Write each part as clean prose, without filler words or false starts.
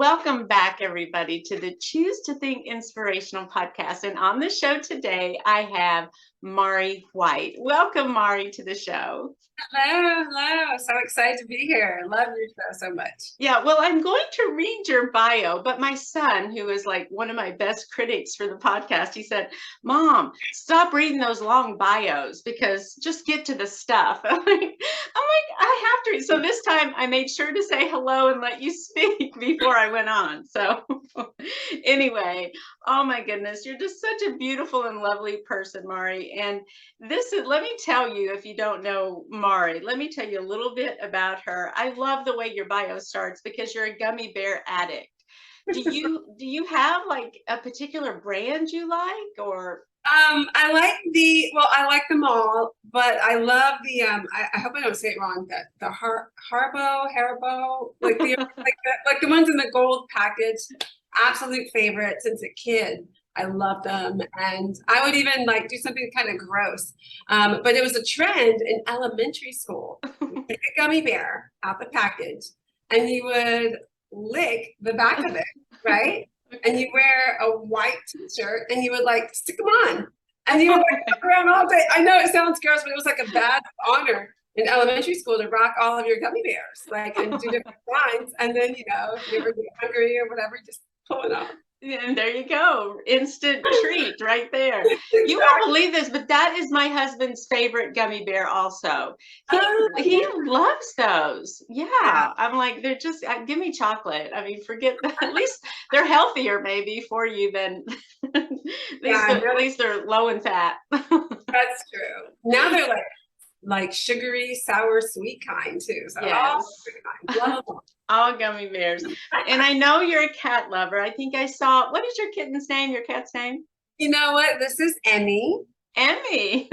Welcome back, everybody, to the Choose to Think Inspirational podcast. And on the show today, I have Mari White. Welcome, Mari, to the show. Hello. So excited to be here. Love your show so much. Yeah, well, I'm going to read your bio, but my son, who is like one of my best critics for the podcast, he said, Mom, stop reading those long bios because just get to the stuff. I'm like, I have to. So this time I made sure to say hello and let you speak before I went on. So anyway, oh my goodness, you're just such a beautiful and lovely person, Mari. And let me tell you, if you don't know Mari, let me tell you a little bit about her. I love the way your bio starts because you're a gummy bear addict. Do you have like a particular brand you like, or I like them all, but I love I hope I don't say it wrong, the Haribo, like the ones in the gold package, absolute favorite since a kid. I love them, and I would even like do something kind of gross. But it was a trend in elementary school. Take a gummy bear out the package, and you would lick the back of it, right? And you wear a white t-shirt and you would like stick them on. And you would like walk around all day. I know it sounds gross, but it was like a badge of honor in elementary school to rock all of your gummy bears, like, and do different lines. And then, if you ever get hungry or whatever, just pull it off. and there you go, instant treat right there. Exactly. You won't believe this, but that is my husband's favorite gummy bear also. He loves those. Yeah, I'm like, they're just give me chocolate. I mean, forget that. At least they're healthier maybe for you than at least they're low in fat. That's true. Now they're like sugary, sour, sweet kind too. So yes. All gummy bears. And I know you're a cat lover. I think I saw, what is your kitten's name, your cat's name? You know what? This is Emmy. Emmy.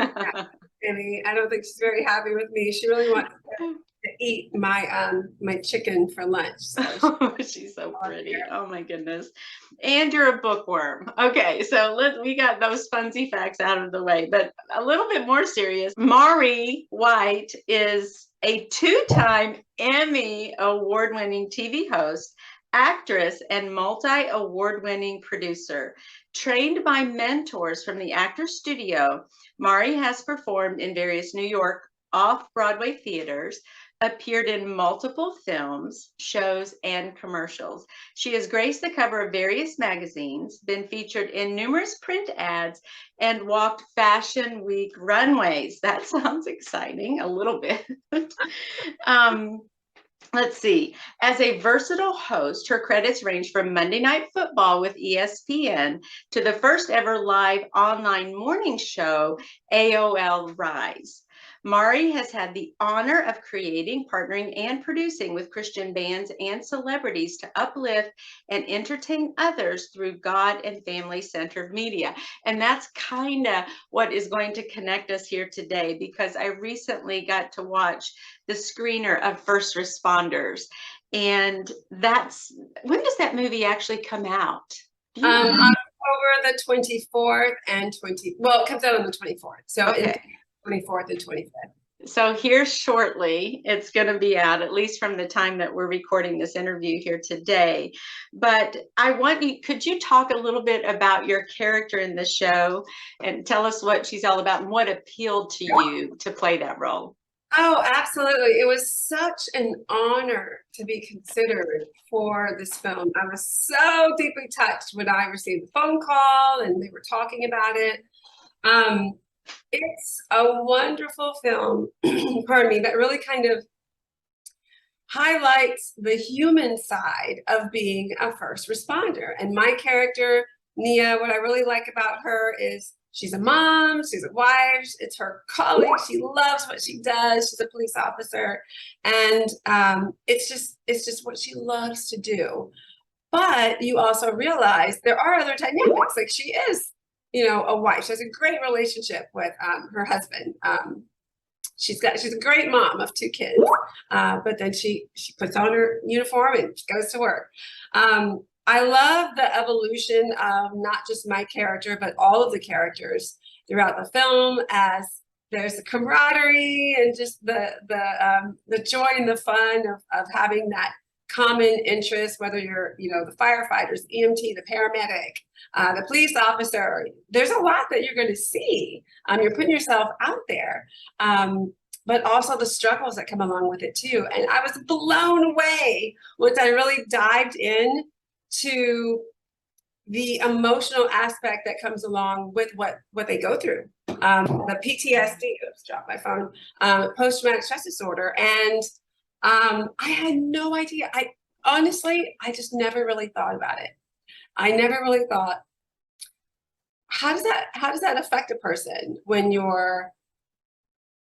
Emmy. I don't think she's very happy with me. She really wants to eat my chicken for lunch. So she's so pretty. Oh my goodness. And you're a bookworm. Okay, so we got those funsy facts out of the way, but a little bit more serious. Mari White is a two-time Emmy award-winning TV host, actress, and multi-award-winning producer. Trained by mentors from the Actors Studio, Mari has performed in various New York off-Broadway theaters, appeared in multiple films, shows, and commercials. She has graced the cover of various magazines, been featured in numerous print ads, and walked Fashion Week runways. That sounds exciting, a little bit. Let's see. As a versatile host, her credits range from Monday Night Football with ESPN to the first ever live online morning show, AOL Rise. Mari has had the honor of creating, partnering, and producing with Christian bands and celebrities to uplift and entertain others through God and family-centered media. And that's kind of what is going to connect us here today, because I recently got to watch the screener of First Responders. And when does that movie actually come out? October the 24th and it comes out on the 24th. So okay. 24th and 25th. So here shortly, it's going to be out, at least from the time that we're recording this interview here today. But could you talk a little bit about your character in the show and tell us what she's all about and what appealed to you to play that role? Oh, absolutely. It was such an honor to be considered for this film. I was so deeply touched when I received the phone call and they were talking about it. It's a wonderful film, pardon me, that really kind of highlights the human side of being a first responder. And my character, Nia, what I really like about her is she's a mom, she's a wife, it's her calling, she loves what she does, she's a police officer, and it's just what she loves to do. But you also realize there are other dynamics, like she is a wife. She has a great relationship with her husband. She's a great mom of 2 kids, but then she puts on her uniform and she goes to work. I love the evolution of not just my character, but all of the characters throughout the film, as there's the camaraderie and just the joy and the fun of having that common interests, whether you're, the firefighters, EMT, the paramedic, the police officer. There's a lot that you're going to see. You're putting yourself out there, but also the struggles that come along with it too. And I was blown away once I really dived in to the emotional aspect that comes along with what they go through. The PTSD, oops, dropped my phone, post-traumatic stress disorder. And I had no idea. Honestly, I just never really thought about it. I never really thought, how does that affect a person when you're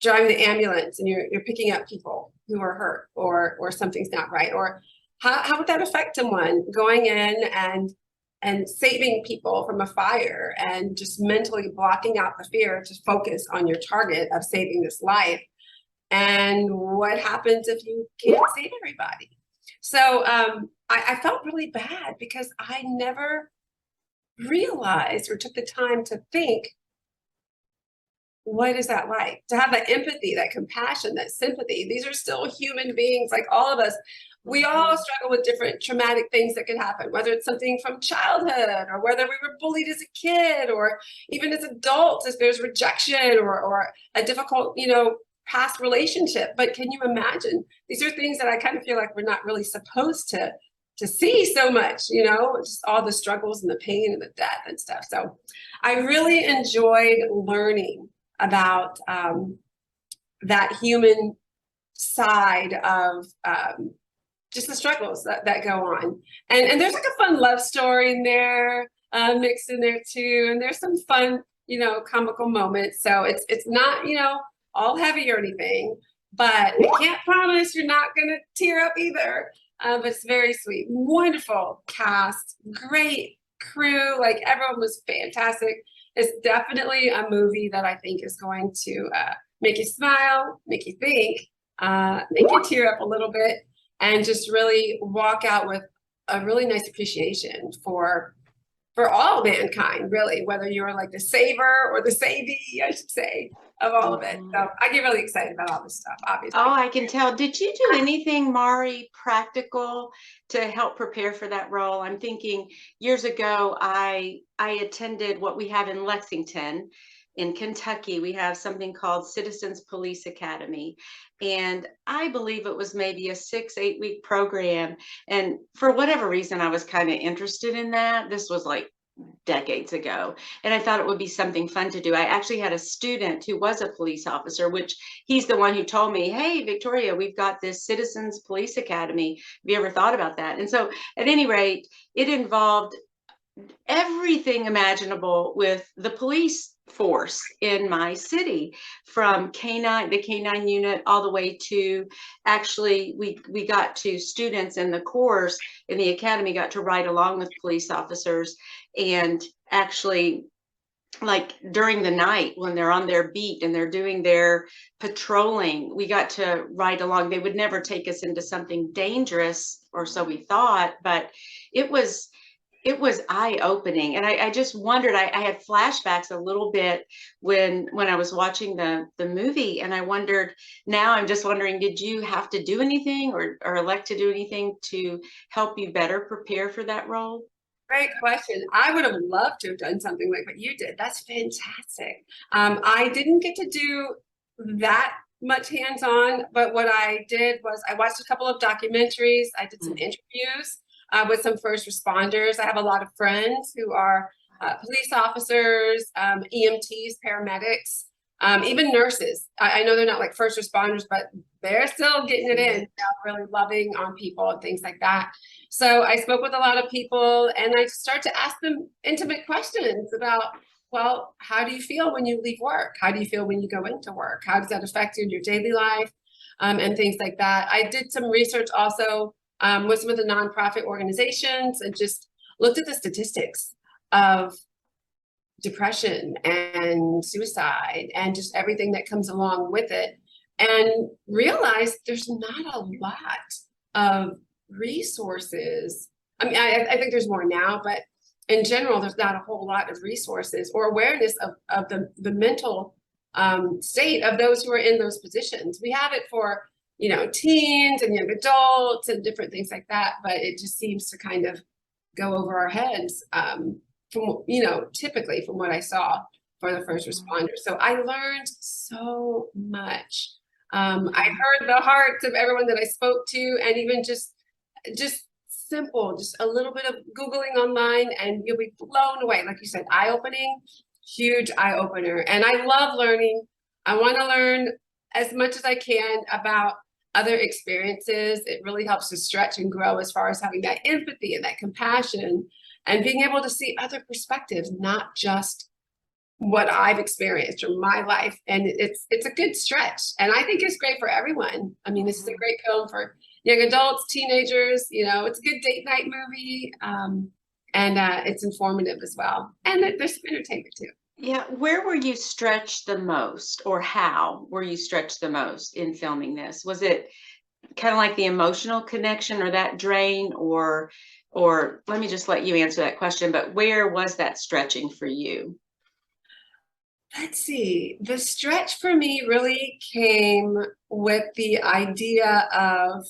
driving the ambulance and you're picking up people who are hurt or something's not right? Or how would that affect someone going in and saving people from a fire and just mentally blocking out the fear to focus on your target of saving this life? And what happens if you can't save everybody? So I felt really bad because I never realized or took the time to think, what is that like? To have that empathy, that compassion, that sympathy. These are still human beings like all of us. We all struggle with different traumatic things that can happen, whether it's something from childhood or whether we were bullied as a kid or even as adults, if there's rejection or a difficult, past relationship. But can you imagine? These are things that I kind of feel like we're not really supposed to see so much, just all the struggles and the pain and the death and stuff. So I really enjoyed learning about that human side of just the struggles that go on. And there's like a fun love story in there, mixed in there too. And there's some fun, comical moments. So it's not, all heavy or anything, but I can't promise you're not going to tear up either. But it's very sweet. Wonderful cast, great crew. Like everyone was fantastic. It's definitely a movie that I think is going to make you smile, make you think, make you tear up a little bit, and just really walk out with a really nice appreciation for all mankind, really, whether you're like the saver or the savee, I should say, of all of it. So I get really excited about all this stuff, obviously. Oh, I can tell. Did you do anything, Mari, practical to help prepare for that role? I'm thinking years ago, I attended what we have in Lexington, in Kentucky. We have something called Citizens Police Academy. And I believe it was maybe a 6-8 week program. And for whatever reason, I was kind of interested in that. This was like decades ago. And I thought it would be something fun to do. I actually had a student who was a police officer, which he's the one who told me, hey, Victoria, we've got this Citizens Police Academy. Have you ever thought about that? And so at any rate, it involved everything imaginable with the police force in my city, from the K9 unit, all the way to actually we got to students in the course in the academy got to ride along with police officers, and actually like during the night when they're on their beat and they're doing their patrolling, we got to ride along. They would never take us into something dangerous, or so we thought, but it was eye-opening. And I just wondered, I had flashbacks a little bit when I was watching the movie, and I wondered, now I'm just wondering, did you have to do anything or elect to do anything to help you better prepare for that role? Great question. I would have loved to have done something like what you did. That's fantastic. I didn't get to do that much hands-on, but what I did was I watched a couple of documentaries. I did some interviews with some first responders. I have a lot of friends who are police officers, EMTs, paramedics, even nurses. I know they're not like first responders, but they're still getting it in, really loving on people and things like that. So I spoke with a lot of people, and I started to ask them intimate questions about, well, how do you feel when you leave work? How do you feel when you go into work? How does that affect you in your daily life? And things like that. I did some research also with some of the nonprofit organizations and just looked at the statistics of depression and suicide and just everything that comes along with it, and realized there's not a lot of resources. I mean, I think there's more now, but in general, there's not a whole lot of resources or awareness of the mental state of those who are in those positions. We have it for teens and young adults and different things like that. But it just seems to kind of go over our heads from, typically from what I saw for the first responders. So I learned so much. I heard the hearts of everyone that I spoke to, and even just simple, just a little bit of Googling online, and you'll be blown away. Like you said, eye-opening, huge eye-opener. And I love learning. I want to learn as much as I can about other experiences. It really helps to stretch and grow as far as having that empathy and that compassion and being able to see other perspectives, not just what I've experienced or my life. And it's a good stretch. And I think it's great for everyone. I mean, this is a great film for young adults, teenagers. It's a good date night movie. And it's informative as well. And there's some entertainment too. Yeah. Where were you stretched the most, or how were you stretched the most in filming this? Was it kind of like the emotional connection or that drain, or let me just let you answer that question, but where was that stretching for you? Let's see. The stretch for me really came with the idea of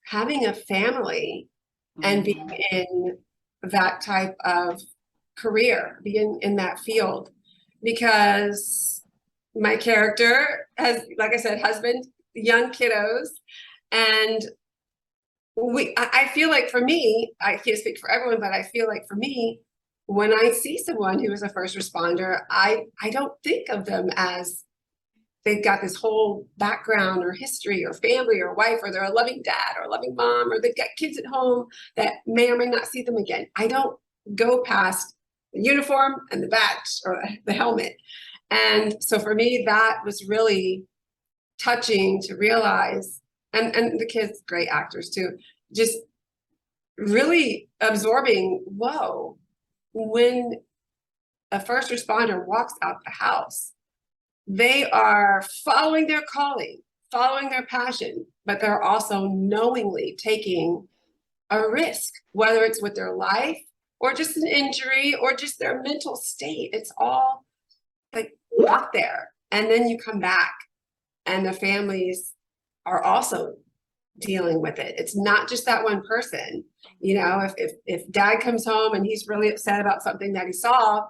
having a family and being in that type of career, being in that field, because my character has, like I said, husband, young kiddos, and I feel like for me, I can't speak for everyone, but I feel like for me, when I see someone who is a first responder, I don't think of them as they've got this whole background or history or family or wife, or they're a loving dad or a loving mom, or they've got kids at home that may or may not see them again. I don't go past the uniform and the badge or the helmet. And so for me, that was really touching to realize, and the kids, great actors too, just really absorbing, whoa, when a first responder walks out the house, they are following their calling, following their passion, but they're also knowingly taking a risk, whether it's with their life or just an injury or just their mental state. It's all like out there. And then you come back and the families are also dealing with it. It's not just that one person. If dad comes home and he's really upset about something that he saw,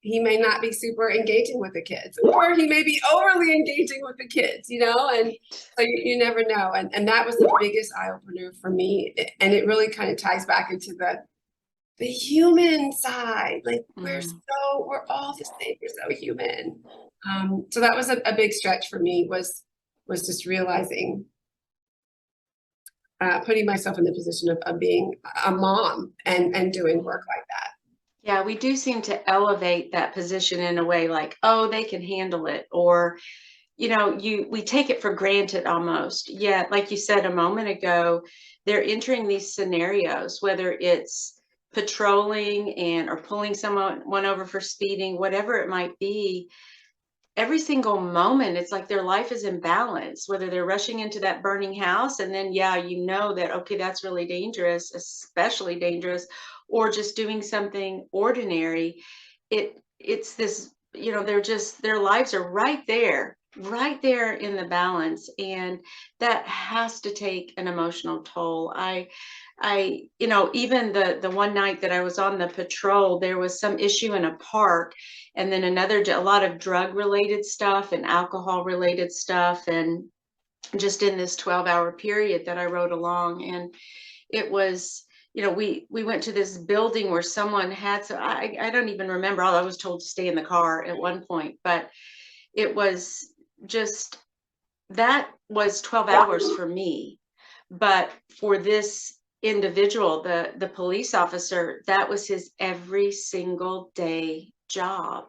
he may not be super engaging with the kids, or he may be overly engaging with the kids, and so you never know. And that was the biggest eye-opener for me. And it really kind of ties back into the human side. Like we're all the same, we're so human. So that was a big stretch for me, was just realizing, putting myself in the position of being a mom and doing work like that. Yeah, we do seem to elevate that position in a way like, oh, they can handle it, or we take it for granted almost. Yet, like you said a moment ago, they're entering these scenarios, whether it's patrolling or pulling someone over for speeding, whatever it might be. Every single moment, it's like their life is in balance, whether they're rushing into that burning house and then, that, okay, that's really dangerous, especially dangerous, or just doing something ordinary. It's this, their lives are right there in the balance. And that has to take an emotional toll. Even the one night that I was on the patrol, there was some issue in a park, and then a lot of drug related stuff and alcohol related stuff. And just in this 12-hour period that I rode along, and it was, we went to this building where someone had, so I don't even remember. I was told to stay in the car at one point, but it was just, that was 12 hours for me. But for this individual, the police officer, that was his every single day job.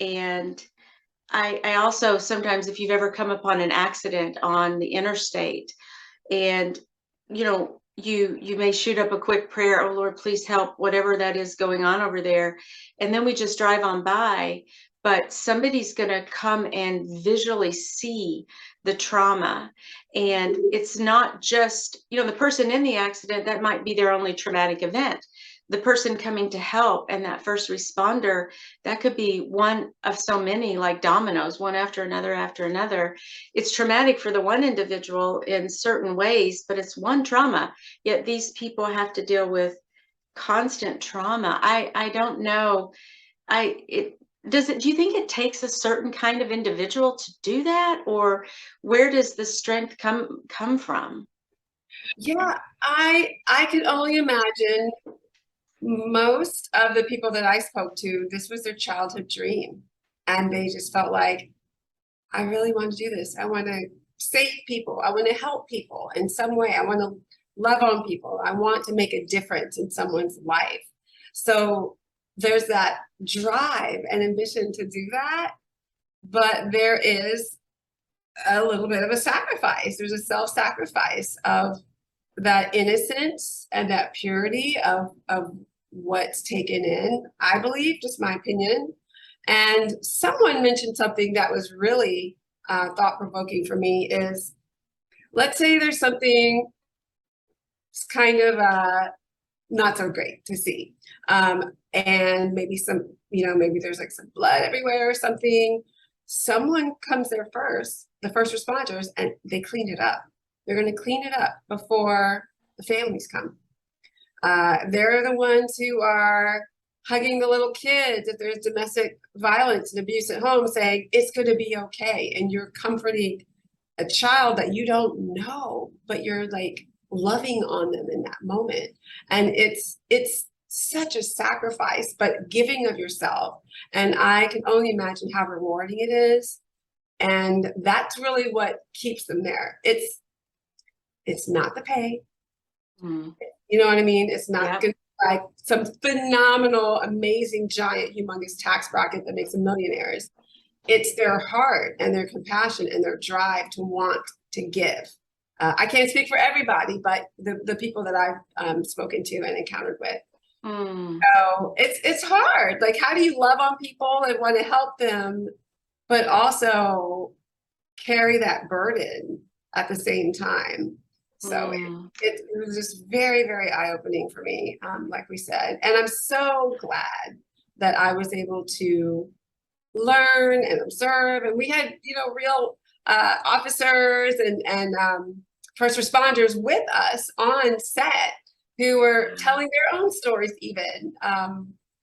And I also, sometimes, if you've ever come upon an accident on the interstate, and you may shoot up a quick prayer, oh Lord, please help whatever that is going on over there, and then we just drive on by, but somebody's going to come and visually see the trauma. And it's not just, the person in the accident, that might be their only traumatic event. the person coming to help and that first responder, that could be one of so many, like dominoes, one after another after another. It's traumatic for the one individual in certain ways, but it's one trauma. Yet these people have to deal with constant trauma. I don't know. Do you think it takes a certain kind of individual to do that, or where does the strength come from? Yeah, I can only imagine most of the people that I spoke to, this was their childhood dream. And they just felt like, I really want to do this. I want to save people. I want to help people in some way. I want to love on people. I want to make a difference in someone's life. So there's that drive and ambition to do that. But there is a little bit of a sacrifice. There's a self-sacrifice of that innocence and that purity of what's taken in, I believe, just my opinion. And someone mentioned something that was really thought-provoking for me is, let's say there's something kind of not so great to see. And maybe maybe there's like some blood everywhere or something. Someone comes there first, the first responders, and they clean it up. They're going to clean it up before the families come. They're the ones who are hugging the little kids if there's domestic violence and abuse at home, saying it's going to be okay. And you're comforting a child that you don't know, but you're like loving on them in that moment. And it's such a sacrifice, but giving of yourself. And I can only imagine how rewarding it is. And that's really what keeps them there. It's not the pay. Mm. You know what I mean? It's not Yep. going to be like some phenomenal, amazing, giant, humongous tax bracket that makes them millionaires. It's their heart and their compassion and their drive to want to give. I can't speak for everybody, but the people that I've spoken to and encountered with. Mm. So it's hard. Like, how do you love on people and want to help them, but also carry that burden at the same time? So it was just very, very eye-opening for me, like we said. And I'm so glad that I was able to learn and observe. And we had, real officers and first responders with us on set who were telling their own stories even,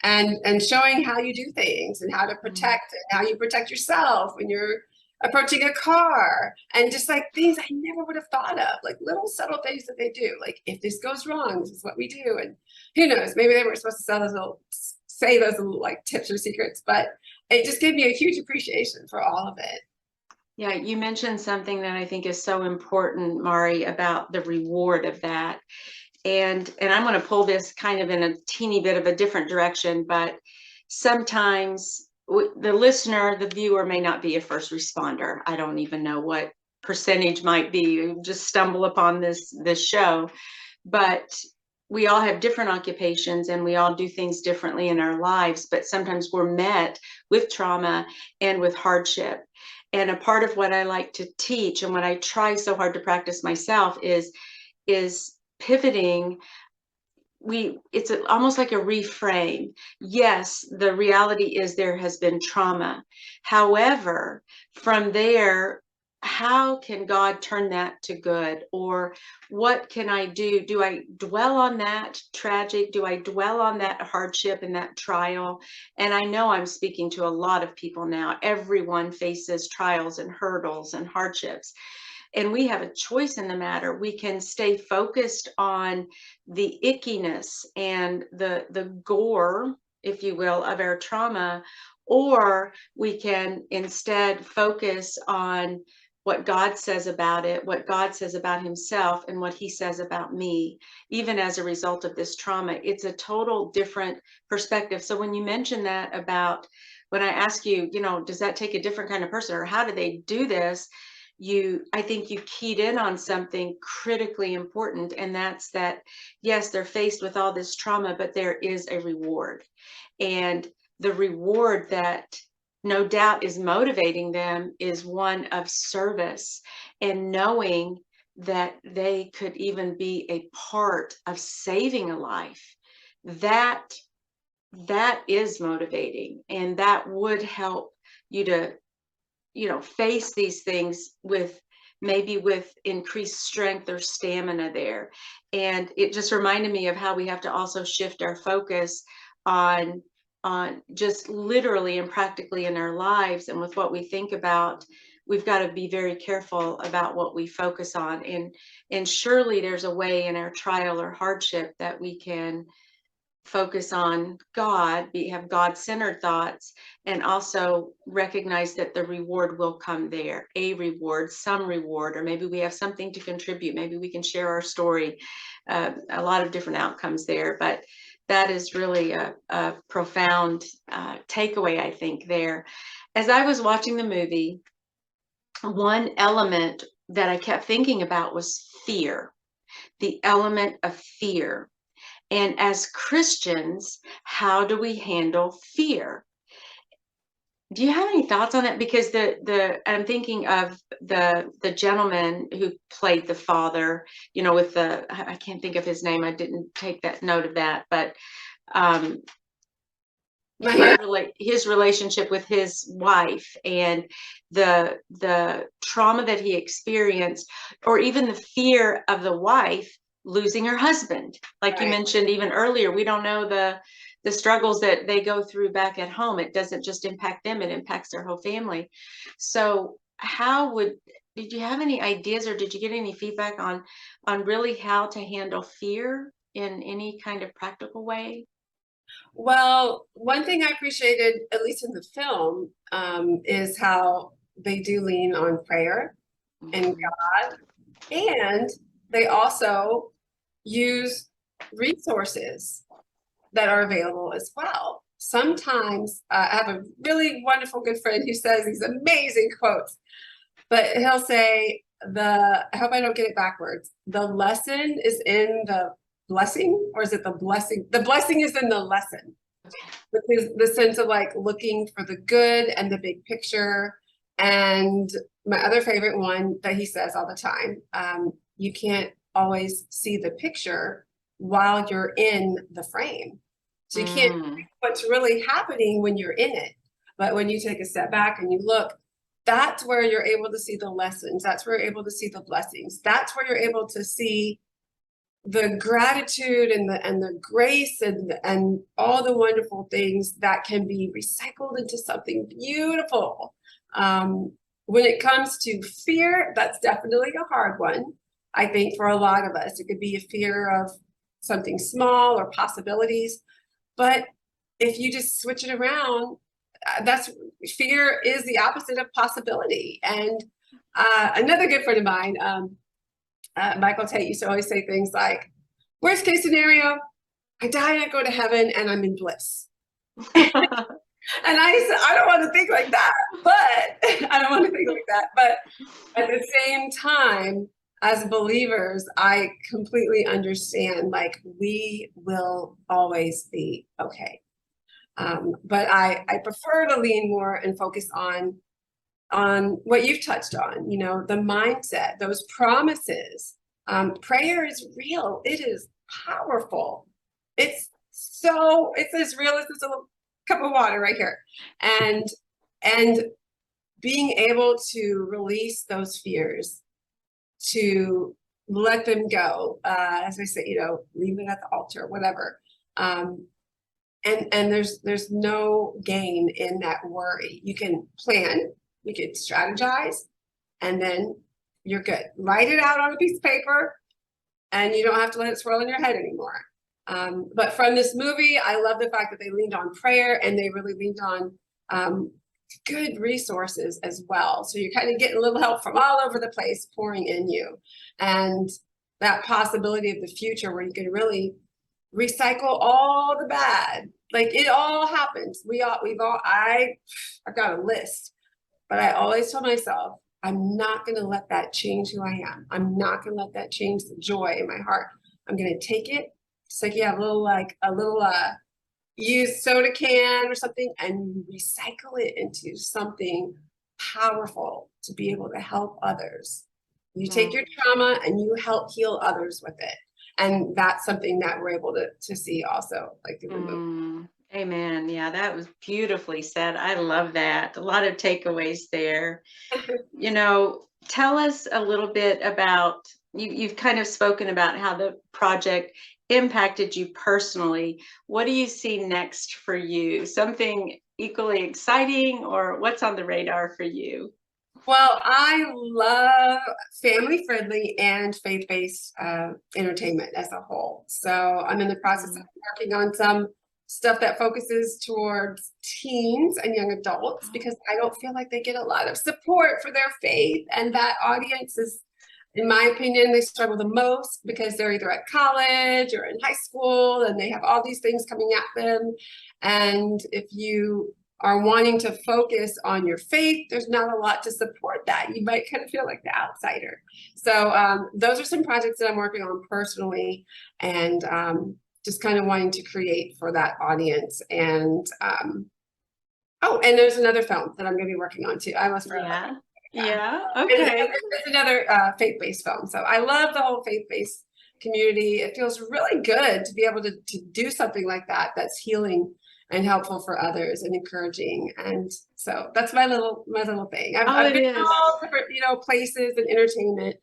and showing how you do things and how to protect and how you protect yourself when you're approaching a car, and just like things I never would have thought of, like little subtle things that they do. Like, if this goes wrong, this is what we do. And who knows, maybe they weren't supposed to say those little like tips or secrets, but it just gave me a huge appreciation for all of it. Yeah, you mentioned something that I think is so important, Mari, about the reward of that. And I'm going to pull this kind of in a teeny bit of a different direction, but sometimes the listener, the viewer may not be a first responder. I don't even know what percentage might be. You just stumble upon this show, but we all have different occupations and we all do things differently in our lives, but sometimes we're met with trauma and with hardship. And a part of what I like to teach and what I try so hard to practice myself is pivoting. It's almost like a reframe. Yes, the reality is there has been trauma. However, from there, how can God turn that to good? Or what can I do? Do I dwell on that tragic? Do I dwell on that hardship and that trial? And I know I'm speaking to a lot of people now. Everyone faces trials and hurdles and hardships. And we have a choice in the matter. We can stay focused on the ickiness and the gore, if you will, of our trauma, or we can instead focus on what God says about it, what God says about himself, and what he says about me, even as a result of this trauma. It's a total different perspective. So when you mention that about, when I ask you, does that take a different kind of person, or how do they do this? I think you keyed in on something critically important, and that's that, yes, they're faced with all this trauma, but there is a reward. And the reward that no doubt is motivating them is one of service, and knowing that they could even be a part of saving a life. that that is motivating, and that would help you to, face these things with maybe with increased strength or stamina there. And it just reminded me of how we have to also shift our focus on just literally and practically in our lives and with what we think about. We've got to be very careful about what we focus on, and surely there's a way in our trial or hardship that we can focus on God, have God-centered thoughts, and also recognize that the reward will come there, a reward, some reward, or maybe we have something to contribute. Maybe we can share our story. A lot of different outcomes there, but that is really a profound takeaway, I think, there. As I was watching the movie, one element that I kept thinking about was fear, the element of fear. And as Christians, how do we handle fear? Do you have any thoughts on that? Because I'm thinking of the gentleman who played the father, with I can't think of his name. I didn't take that note of that, but his relationship with his wife and the trauma that he experienced, or even the fear of the wife losing her husband. Like you mentioned even earlier, we don't know the struggles that they go through back at home. It doesn't just impact them, it impacts their whole family. So did you have any ideas, or did you get any feedback on really how to handle fear in any kind of practical way? Well, one thing I appreciated, at least in the film, is how they do lean on prayer and God, and they also use resources that are available as well. Sometimes I have a really wonderful good friend who says these amazing quotes, but he'll say, I hope I don't get it backwards, the lesson is in the blessing, or is it the blessing? The blessing is in the lesson, which is the sense of like looking for the good and the big picture. And my other favorite one that he says all the time, you can't always see the picture while you're in the frame. So you can't see what's really happening when you're in it. But when you take a step back and you look, that's where you're able to see the lessons. That's where you're able to see the blessings. That's where you're able to see the gratitude and the grace and all the wonderful things that can be recycled into something beautiful. When it comes to fear, that's definitely a hard one. I think for a lot of us, it could be a fear of something small or possibilities. But if you just switch it around, fear is the opposite of possibility. And another good friend of mine, Michael Tate, used to always say things like, worst case scenario, I die and I go to heaven and I'm in bliss. And I said, I don't want to think like that, but at the same time, as believers, I completely understand, like, we will always be okay. But I prefer to lean more and focus on what you've touched on, the mindset, those promises. Prayer is real. It is powerful. It's as real as this little cup of water right here. And being able to release those fears, to let them go, as I say, leave it at the altar, whatever. And there's no gain in that worry. You can plan, you can strategize, and then you're good. Write it out on a piece of paper, and you don't have to let it swirl in your head anymore. But from this movie, I love the fact that they leaned on prayer, and they really leaned on good resources as well. So you're kind of getting a little help from all over the place pouring in you. And that possibility of the future where you can really recycle all the bad. Like, it all happens. I've got a list, but I always tell myself, I'm not going to let that change who I am. I'm not going to let that change the joy in my heart. I'm going to take it. It's like you have a little used soda can or something, and recycle it into something powerful to be able to help others. You take your trauma and you help heal others with it. And that's something that we're able to see also, like through the movie. Amen. Yeah, that was beautifully said. I love that. A lot of takeaways there. Tell us a little bit about you've kind of spoken about how the project impacted you personally. What do you see next for you? Something equally exciting, or what's on the radar for you? Well, I love family friendly and faith-based entertainment as a whole. So I'm in the process of working on some stuff that focuses towards teens and young adults, because I don't feel like they get a lot of support for their faith. And that audience is, in my opinion, they struggle the most because they're either at college or in high school and they have all these things coming at them. And if you are wanting to focus on your faith, there's not a lot to support that. You might kind of feel like the outsider. So those are some projects that I'm working on personally, and just kind of wanting to create for that audience. And and there's another film that I'm going to be working on too. I almost forgot. Yeah. Okay. It's another faith-based film. So I love the whole faith-based community. It feels really good to be able to do something like that that's healing and helpful for others and encouraging. And so that's my little thing. I've been in all different, places and entertainment,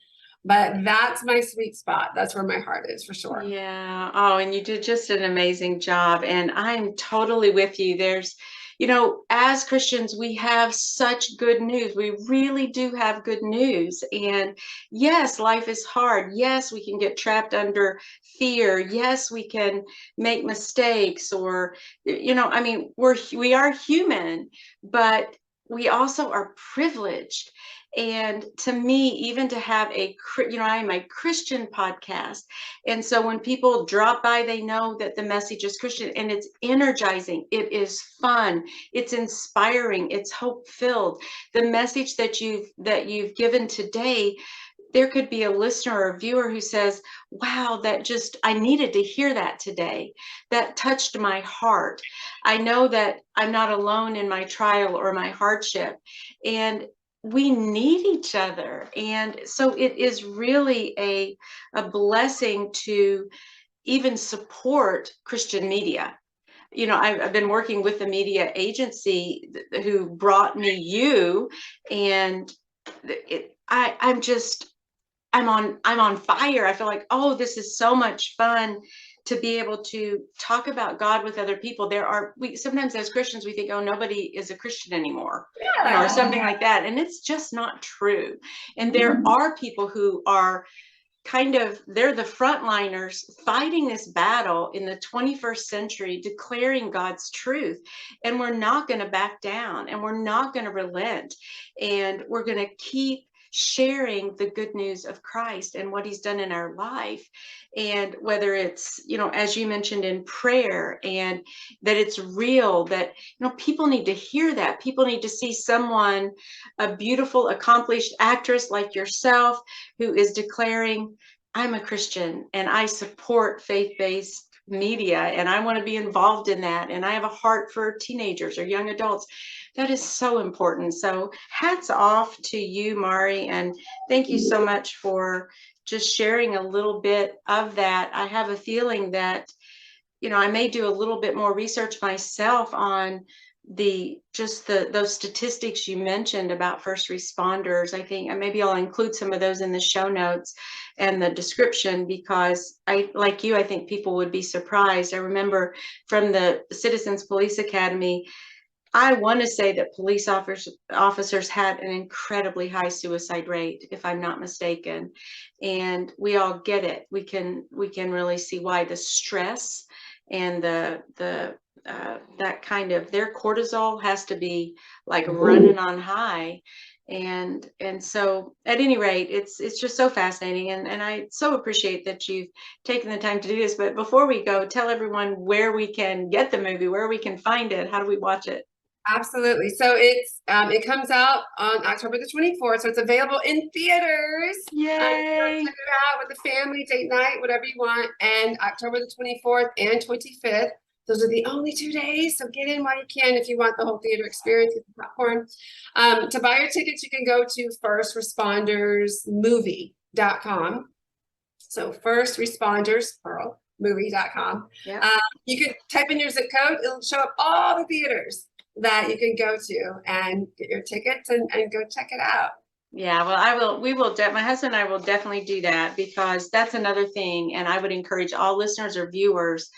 but that's my sweet spot. That's where my heart is, for sure. Yeah. Oh, and you did just an amazing job. And I'm totally with you. There's, as Christians, we have such good news. We really do have good news. And yes, life is hard. Yes, we can get trapped under fear. Yes, we can make mistakes, or, we are human, but we also are privileged. And to me, even to have I am a Christian podcast. And so when people drop by, they know that the message is Christian, and it's energizing. It is fun. It's inspiring. It's hope filled. The message that you've given today, there could be a listener or a viewer who says, wow, I needed to hear that today. That touched my heart. I know that I'm not alone in my trial or my hardship. And we need each other. And so it is really a blessing to even support Christian media. I've been working with the media agency who brought me you, and I'm on fire. I feel like, oh, this is so much fun to be able to talk about God with other people. We sometimes as Christians, we think, oh, nobody is a Christian anymore, or something like that. And it's just not true. And there are people who are they're the frontliners fighting this battle in the 21st century, declaring God's truth. And we're not going to back down, and we're not going to relent. And we're going to keep sharing the good news of Christ and what he's done in our life. And whether it's, as you mentioned, in prayer, and that it's real, that, people need to hear that. People need to see someone, a beautiful, accomplished actress like yourself, who is declaring, I'm a Christian and I support faith-based media, and I want to be involved in that, and I have a heart for teenagers or young adults. That is so important. So hats off to you, Mari, and thank you so much for just sharing a little bit of that. I have a feeling that, I may do a little bit more research myself on those statistics you mentioned about first responders. I think maybe I'll include some of those in the show notes and the description, because like you, I think people would be surprised. I remember from the Citizens Police Academy, I want to say that police officers had an incredibly high suicide rate, if I'm not mistaken. And we all get it. We can really see why. The stress and that kind of, their cortisol has to be like running on high. And so at any rate, it's just so fascinating. And I so appreciate that you've taken the time to do this. But before we go, tell everyone where we can get the movie, where we can find it. How do we watch it? Absolutely. So it comes out on October the 24th. So it's available in theaters. Yay! Check it out with the family, date night, whatever you want. And October the 24th and 25th. Those are the only 2 days. So get in while you can if you want the whole theater experience with the popcorn. To buy your tickets, you can go to firstrespondersmovie.com. So first responders, plural, movie.com. Yeah. You can type in your zip code. It'll show up all the theaters that you can go to and get your tickets and go check it out. Yeah, well, my husband and I will definitely do that, because that's another thing. And I would encourage all listeners or viewers,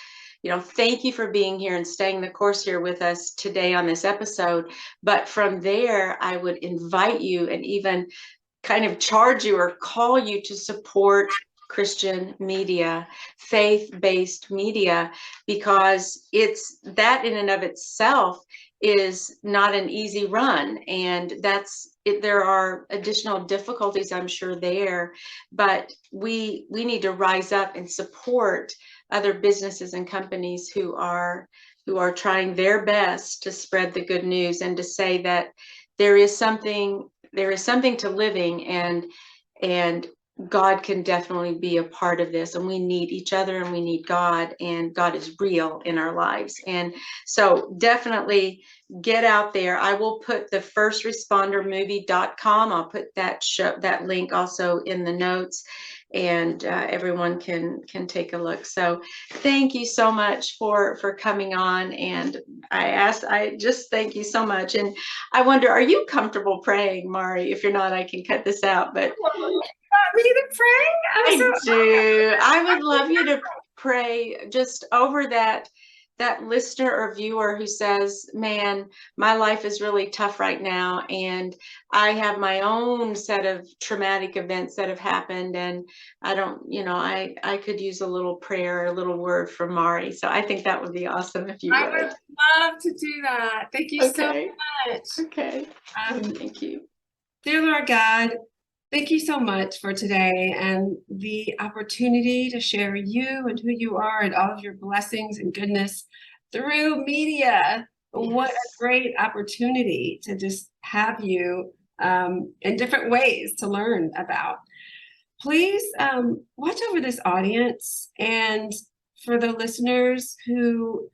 thank you for being here and staying the course here with us today on this episode. But from there, I would invite you and even kind of charge you or call you to support Christian media, faith-based media, because it's that in and of itself is not an easy run. And that's it. There are additional difficulties, I'm sure, there, but we need to rise up and support other businesses and companies who are trying their best to spread the good news and to say that there is something to living, and God can definitely be a part of this, and we need each other, and we need God, and God is real in our lives. And so definitely get out there. I will put the firstrespondermovie.com. I'll put that link also in the notes, and everyone can take a look. So thank you so much for coming on. And I just thank you so much. And I wonder, are you comfortable praying, Mari? If you're not, I can cut this out. But Me to pray? I do. I would love you to pray just over that listener or viewer who says, man, my life is really tough right now, and I have my own set of traumatic events that have happened, and I don't, I could use a little prayer, a little word from Mari. So I think that would be awesome if you would. I would love to do that. Thank you so much. Okay. Thank you. Dear Lord God, thank you so much for today and the opportunity to share you and who you are and all of your blessings and goodness through media. Yes. What a great opportunity to just have you in different ways to learn about. Please watch over this audience, and for the listeners who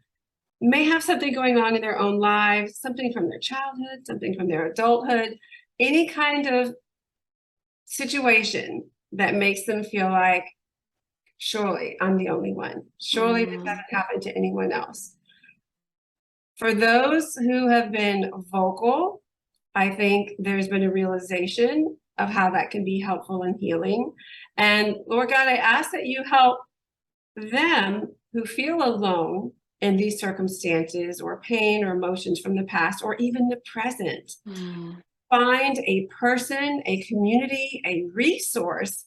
may have something going on in their own lives, something from their childhood, something from their adulthood, any kind of situation that makes them feel like, surely I'm the only one. Surely this hasn't happened to anyone else. For those who have been vocal, I think there's been a realization of how that can be helpful and healing. And Lord God, I ask that you help them who feel alone in these circumstances or pain or emotions from the past or even the present. Find a person, a community, a resource,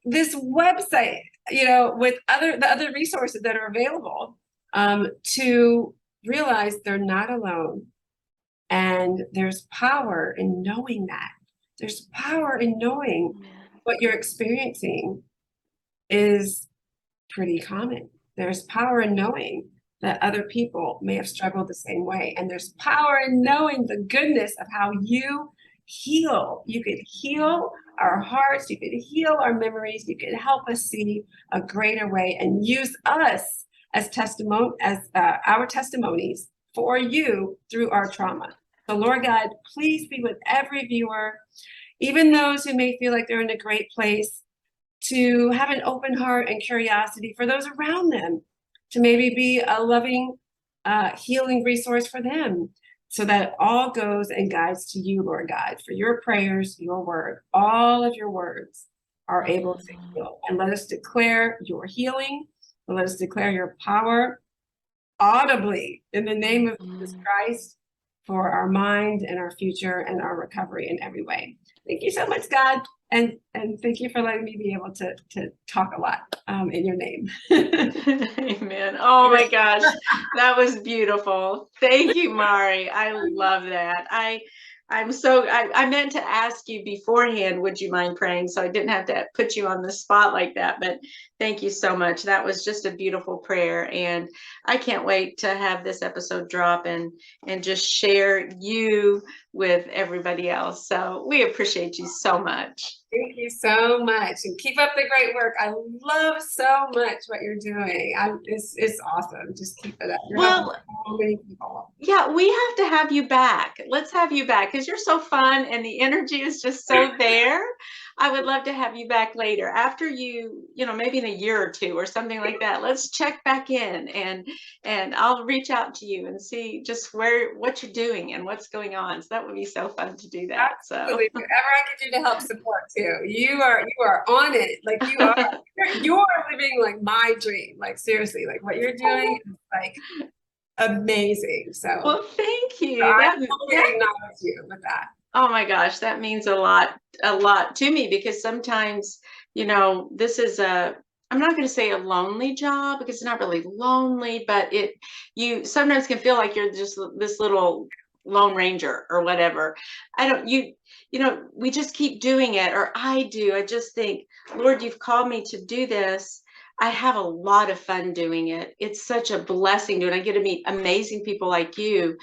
this website, with the other resources that are available, to realize they're not alone. And there's power in knowing that. There's power in knowing what you're experiencing is pretty common. There's power in knowing that other people may have struggled the same way. And there's power in knowing the goodness of how you heal. You could heal our hearts. You could heal our memories. You could help us see a greater way and use us as our testimonies for you through our trauma. So Lord God, please be with every viewer, even those who may feel like they're in a great place, to have an open heart and curiosity for those around them, to maybe be a loving, healing resource for them, so that it all goes and guides to you, Lord God, for your prayers, your word, all of your words are able to heal. And let us declare your healing, and let us declare your power audibly in the name of Jesus Christ for our mind and our future and our recovery in every way. Thank you so much, God. And thank you for letting me be able to talk a lot in your name. Amen. Oh my gosh, that was beautiful. Thank you, Mari. I love that. I meant to ask you beforehand, would you mind praying? So I didn't have to put you on the spot like that, but thank you so much. That was just a beautiful prayer. And I can't wait to have this episode drop and just share you with everybody else. So we appreciate you so much. Thank you so much, and keep up the great work. I love so much what you're doing. It's awesome. Just keep it up. You're helping so many people. Yeah, we have to have you back. Let's have you back because you're so fun and the energy is just so there. I would love to have you back later after maybe in a year or two or something like that. Let's check back in, and I'll reach out to you and see just what you're doing and what's going on. So that would be so fun to do that. Absolutely. Whatever I can do to help support too. You are on it. Like you're living like my dream. Like seriously, like what you're doing is like amazing. So well, thank you. I totally acknowledge you with that. Oh my gosh, that means a lot to me, because sometimes, this is I'm not going to say a lonely job, because it's not really lonely, but you sometimes can feel like you're just this little lone ranger or whatever. I don't, we just keep doing it, or I do. I just think, Lord, you've called me to do this. I have a lot of fun doing it. It's such a blessing doing it. I get to meet amazing people like you.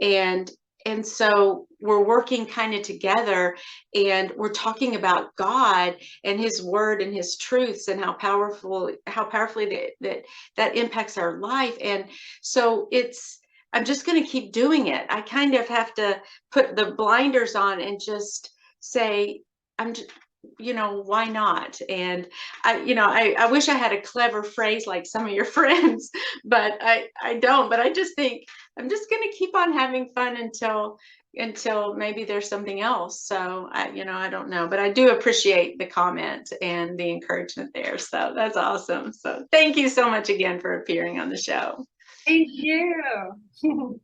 And so we're working kind of together, and we're talking about God and his word and his truths, and how powerfully that impacts our life. And so I'm just going to keep doing it. I kind of have to put the blinders on and just say, I'm just, why not? And I wish I had a clever phrase like some of your friends, but I don't. But I just think I'm just going to keep on having fun until maybe there's something else. So I don't know, but I do appreciate the comment and the encouragement there. So that's awesome. So thank you so much again for appearing on the show. Thank you.